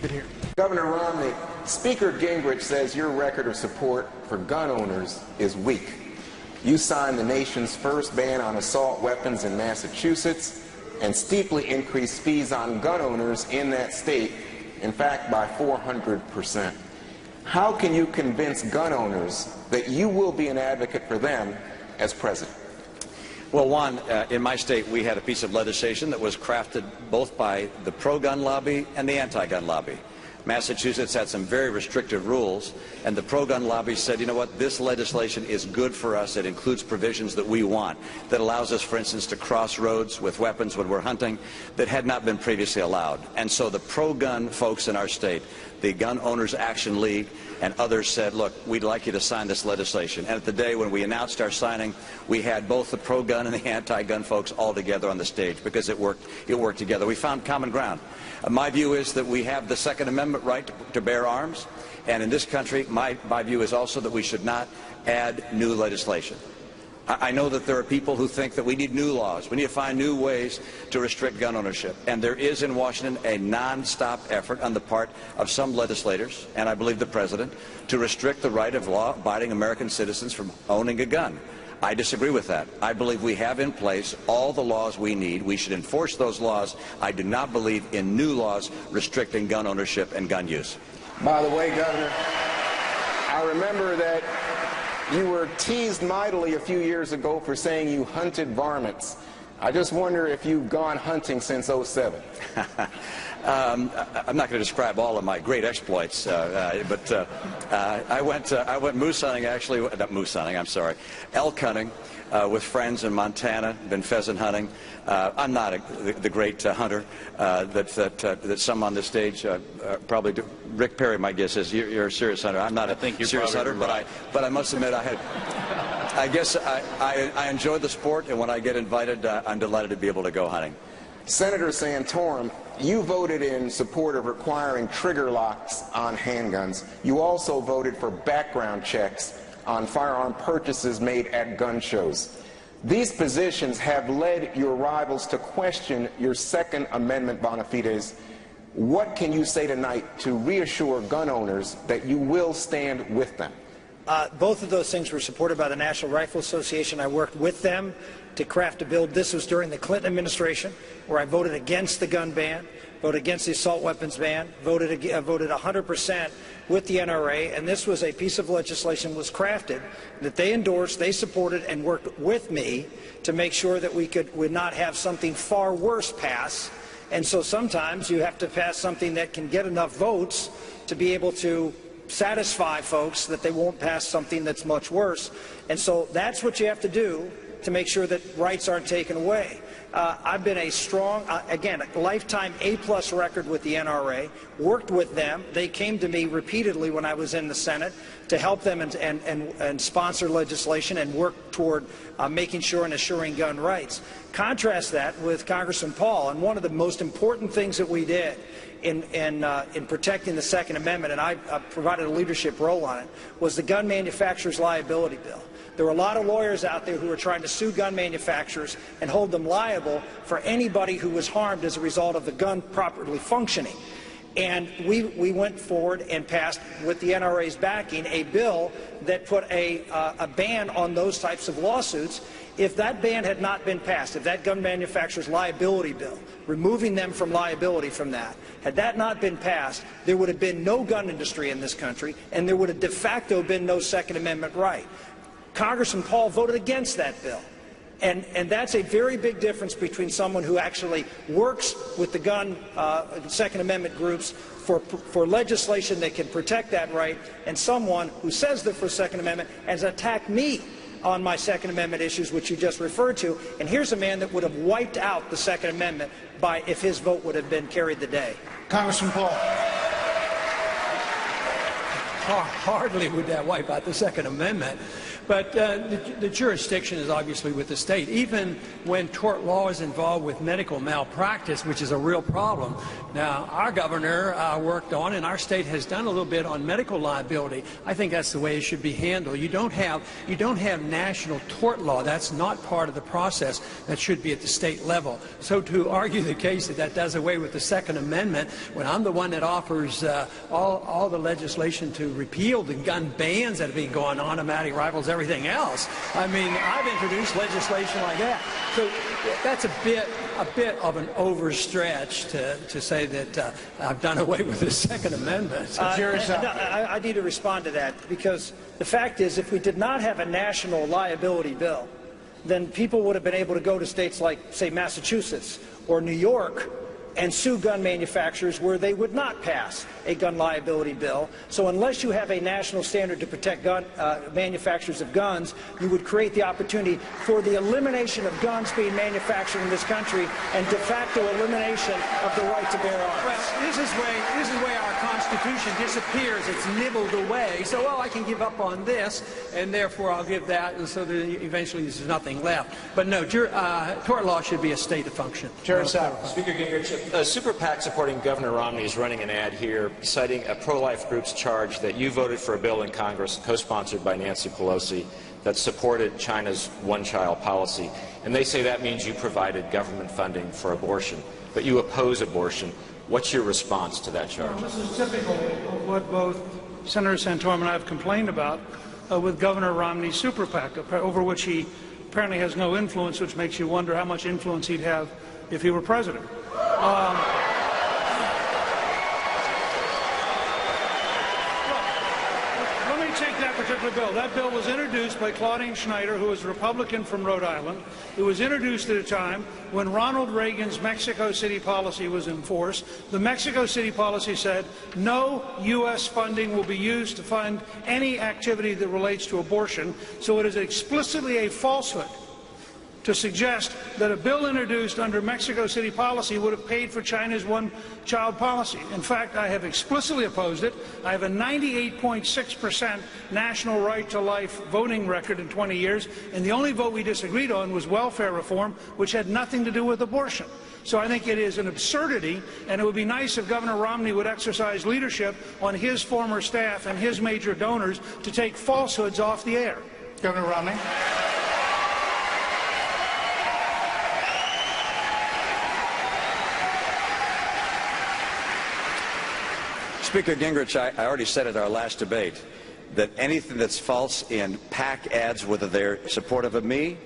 Good here. Governor Romney, Speaker Gingrich says your record of support for gun owners is weak. You signed the nation's first ban on assault weapons in Massachusetts and steeply increased fees on gun owners in that state, in fact, by 400%. How can you convince gun owners that you will be an advocate for them as president? Well, one, in my state, we had a piece of legislation that was crafted both by the pro-gun lobby and the anti-gun lobby. Massachusetts had some very restrictive rules, and the pro-gun lobby said, you know what, this legislation is good for us. It includes provisions that we want, that allows us, for instance, to cross roads with weapons when we're hunting that had not been previously allowed. And so the pro-gun folks in our state, the Gun Owners Action League and others said, look, we'd like you to sign this legislation. And at the day when we announced our signing, we had both the pro-gun and the anti-gun folks all together on the stage because it worked together. We found common ground. My view is that we have the Second Amendment right to bear arms, and in this country, my view is also that we should not add new legislation. I know that there are people who think that we need new laws. We need to find new ways to restrict gun ownership. And there is in Washington a nonstop effort on the part of some legislators, and I believe the President, to restrict the right of law-abiding American citizens from owning a gun. I disagree with that. I believe we have in place all the laws we need. We should enforce those laws. I do not believe in new laws restricting gun ownership and gun use. By the way, Governor, I remember that you were teased mightily a few years ago for saying you hunted varmints. I just wonder if you've gone hunting since '07. I'm not going to describe all of my great exploits, but I went moose hunting, actually, not moose hunting, I'm sorry, elk hunting with friends in Montana, been pheasant hunting. I'm not the great hunter that some on this stage probably do. Rick Perry, my guess is you're a serious hunter. I'm not a serious hunter, right. but I must admit I guess I enjoy the sport, and when I get invited, I'm delighted to be able to go hunting. Senator Santorum, you voted in support of requiring trigger locks on handguns. You also voted for background checks on firearm purchases made at gun shows. These positions have led your rivals to question your Second Amendment bona fides. What can you say tonight to reassure gun owners that you will stand with them? Both of those things were supported by the National Rifle Association. I worked with them to craft a bill. This was during the Clinton administration, where I voted against the gun ban, voted against the assault weapons ban, voted 100% with the NRA, and this was a piece of legislation that was crafted that they endorsed, they supported, and worked with me to make sure that we would not have something far worse pass. And so sometimes you have to pass something that can get enough votes to be able to satisfy folks that they won't pass something that's much worse. And so that's what you have to do to make sure that rights aren't taken away. I've been a strong, again, a lifetime A-plus record with the NRA, worked with them. They came to me repeatedly when I was in the Senate to help them and sponsor legislation and work toward making sure and assuring gun rights. Contrast that with Congressman Paul, and one of the most important things that we did in protecting the Second Amendment, and I provided a leadership role on it, was the gun manufacturer's liability bill. There were a lot of lawyers out there who were trying to sue gun manufacturers and hold them liable for anybody who was harmed as a result of the gun properly functioning. And we went forward and passed, with the NRA's backing, a bill that put a ban on those types of lawsuits. If that ban had not been passed, if that gun manufacturer's liability bill, removing them from liability from that, had that not been passed, there would have been no gun industry in this country, and there would have de facto been no Second Amendment right. Congressman Paul voted against that bill. And that's a very big difference between someone who actually works with the gun Second Amendment groups for legislation that can protect that right, and someone who says they're for Second Amendment has attacked me on my Second Amendment issues, which you just referred to. And here's a man that would have wiped out the Second Amendment if his vote would have been carried the day. Congressman Paul. Hardly would that wipe out the Second Amendment. But the jurisdiction is obviously with the state. Even when tort law is involved with medical malpractice, which is a real problem. Now, our governor worked on, and our state has done a little bit on medical liability. I think that's the way it should be handled. You don't have national tort law. That's not part of the process. That should be at the state level. So to argue the case that does away with the Second Amendment, when I'm the one that offers all the legislation to repeal the gun bans that have been going on, automatic rifles, everything else, I mean, I've introduced legislation like that. So that's a bit of an overstretch to say that I've done away with the Second Amendment. I need to respond to that, because the fact is, if we did not have a national liability bill, then people would have been able to go to states like, say, Massachusetts or New York and sue gun manufacturers where they would not pass a gun liability bill. So unless you have a national standard to protect manufacturers of guns, you would create the opportunity for the elimination of guns being manufactured in this country and de facto elimination of the right to bear arms. Well, this is where our Constitution disappears. It's nibbled away. So, well, I can give up on this, and therefore I'll give that, and so that eventually there's nothing left. But no, tort law should be a state function. Speaker Gingrich, a super PAC supporting Governor Romney is running an ad here citing a pro-life group's charge that you voted for a bill in Congress co-sponsored by Nancy Pelosi that supported China's one-child policy. And they say that means you provided government funding for abortion, but you oppose abortion. What's your response to that charge? Well, this is typical of what both Senator Santorum and I have complained about with Governor Romney's super PAC, over which he apparently has no influence, which makes you wonder how much influence he'd have if he were president. Let me take that particular bill. That bill was introduced by Claudine Schneider, who is a Republican from Rhode Island. It was introduced at a time when Ronald Reagan's Mexico City policy was in force. The Mexico City policy said no U.S. funding will be used to fund any activity that relates to abortion. So it is explicitly a falsehood to suggest that a bill introduced under Mexico City policy would have paid for China's one-child policy. In fact, I have explicitly opposed it. I have a 98.6% national right-to-life voting record in 20 years, and the only vote we disagreed on was welfare reform, which had nothing to do with abortion. So I think it is an absurdity, and it would be nice if Governor Romney would exercise leadership on his former staff and his major donors to take falsehoods off the air. Governor Romney. Speaker Gingrich, I already said at our last debate that anything that's false in PAC ads, whether they're supportive of me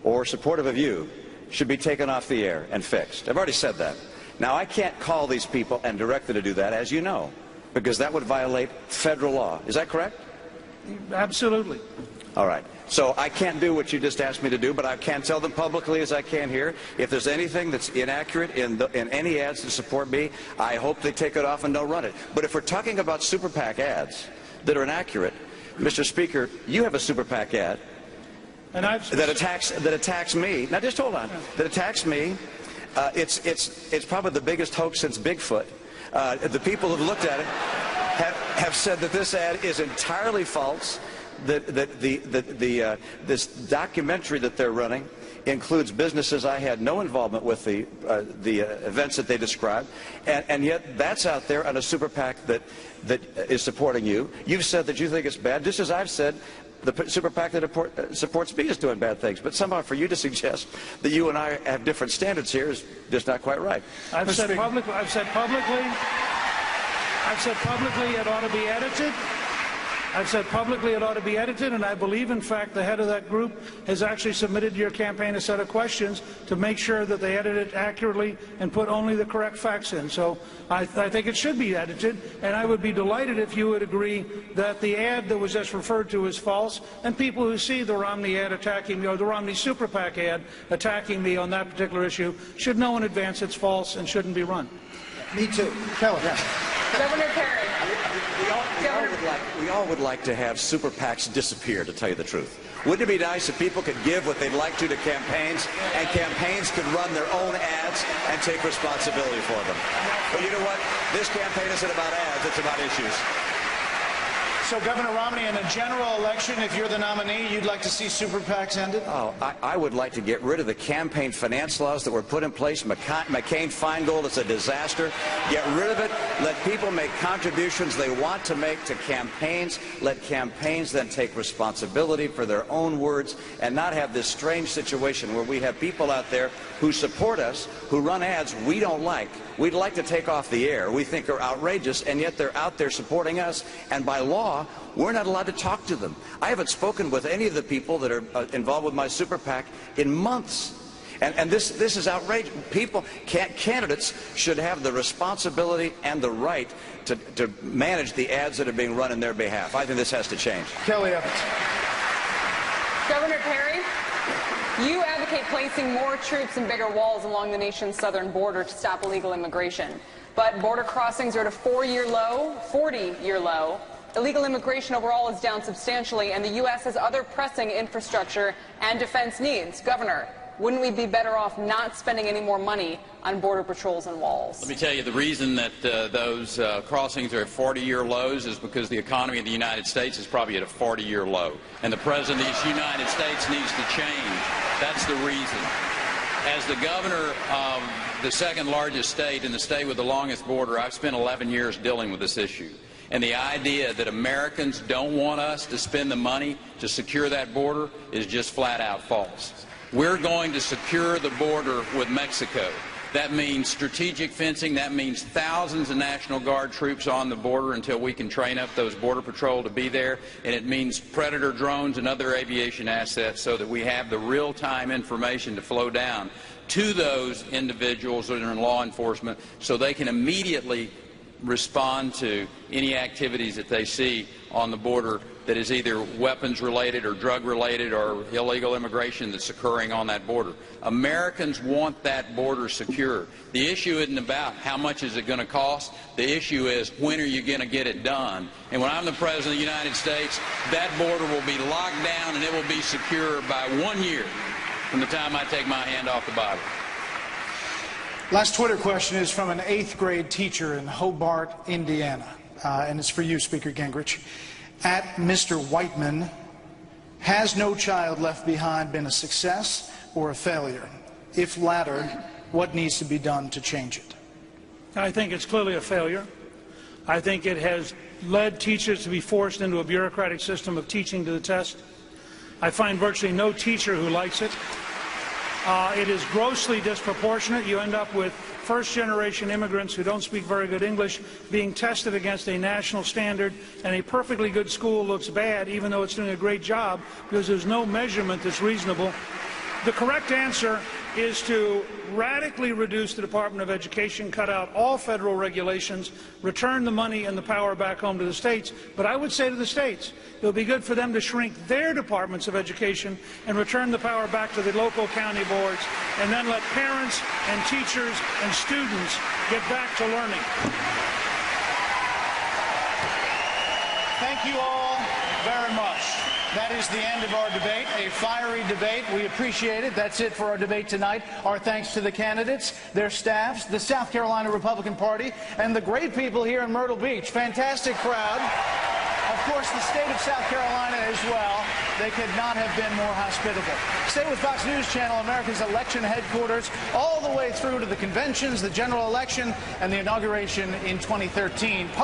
or supportive of you, should be taken off the air and fixed. I've already said that. Now, I can't call these people and direct them to do that, as you know, because that would violate federal law. Is that correct? Absolutely. All right. So I can't do what you just asked me to do, but I can tell them publicly as I can here. If there's anything that's inaccurate in any ads to support me, I hope they take it off and don't run it. But if we're talking about super PAC ads that are inaccurate, Mr. Speaker, you have a super PAC ad that attacks me. Now, just hold on. That attacks me. It's probably the biggest hoax since Bigfoot. The people who've looked at it have said that this ad is entirely false. This documentary that they're running includes businesses I had no involvement with, the events that they described, and yet that's out there on a super PAC that is supporting you. You've said that you think it's bad, just as I've said the super PAC that supports me is doing bad things. But somehow for you to suggest that you and I have different standards here is just not quite right. I've said publicly it ought to be edited. I've said publicly it ought to be edited, and I believe, in fact, the head of that group has actually submitted to your campaign a set of questions to make sure that they edit it accurately and put only the correct facts in. So I think it should be edited, and I would be delighted if you would agree that the ad that was just referred to is false, and people who see the Romney ad attacking me, or the Romney Super PAC ad attacking me on that particular issue, should know in advance it's false and shouldn't be run. Me too. Kelly. Yeah. Governor Perry. We all would like to have super PACs disappear, to tell you the truth. Wouldn't it be nice if people could give what they'd like to campaigns, and campaigns could run their own ads and take responsibility for them? But you know what? This campaign isn't about ads, it's about issues. So, Governor Romney, in a general election, if you're the nominee, you'd like to see super PACs ended? Oh, I would like to get rid of the campaign finance laws that were put in place. McCain-Feingold is a disaster. Get rid of it. Let people make contributions they want to make to campaigns. Let campaigns then take responsibility for their own words and not have this strange situation where we have people out there who support us, who run ads we don't like. We'd like to take off the air. We think are outrageous, and yet they're out there supporting us. And by law, we're not allowed to talk to them. I haven't spoken with any of the people that are involved with my super PAC in months. And this is outrageous. Candidates should have the responsibility and the right to manage the ads that are being run in their behalf. I think this has to change. Kelly Evans. Governor Perry, you advocate placing more troops and bigger walls along the nation's southern border to stop illegal immigration. But border crossings are at a 40-year low. Illegal immigration overall is down substantially, and the U.S. has other pressing infrastructure and defense needs. Governor, wouldn't we be better off not spending any more money on border patrols and walls? Let me tell you, the reason that those crossings are at 40-year lows is because the economy of the United States is probably at a 40-year low. And the President of the United States needs to change. That's the reason. As the governor of the second largest state and the state with the longest border, I've spent 11 years dealing with this issue. And the idea that Americans don't want us to spend the money to secure that border is just flat out false. We're going to secure the border with Mexico. That means strategic fencing. That means thousands of National Guard troops on the border until we can train up those Border Patrol to be there. And it means Predator drones and other aviation assets so that we have the real-time information to flow down to those individuals that are in law enforcement so they can immediately respond to any activities that they see on the border that is either weapons related or drug related or illegal immigration that's occurring on that border. Americans want that border secure. The issue isn't about how much is it going to cost. The issue is when are you going to get it done. And when I'm the President of the United States, that border will be locked down and it will be secure by 1 year from the time I take my hand off the Bible. Last Twitter question is from an 8th grade teacher in Hobart, Indiana. And it's for you, Speaker Gingrich. At Mr. Whiteman, has No Child Left Behind been a success or a failure? If latter, what needs to be done to change it? I think it's clearly a failure. I think it has led teachers to be forced into a bureaucratic system of teaching to the test. I find virtually no teacher who likes it. It is grossly disproportionate. You end up with first-generation immigrants who don't speak very good English being tested against a national standard, and a perfectly good school looks bad even though it's doing a great job because there's no measurement that's reasonable. The correct answer is to radically reduce the Department of Education, cut out all federal regulations, return the money and the power back home to the states. But I would say to the states, it would be good for them to shrink their departments of education and return the power back to the local county boards, and then let parents and teachers and students get back to learning. Thank you all very much. That is the end of our debate, a fiery debate. We appreciate it. That's it for our debate tonight. Our thanks to the candidates, their staffs, the South Carolina Republican Party, and the great people here in Myrtle Beach. Fantastic crowd. Of course, the state of South Carolina as well. They could not have been more hospitable. Stay with Fox News Channel, America's election headquarters, all the way through to the conventions, the general election, and the inauguration in 2013.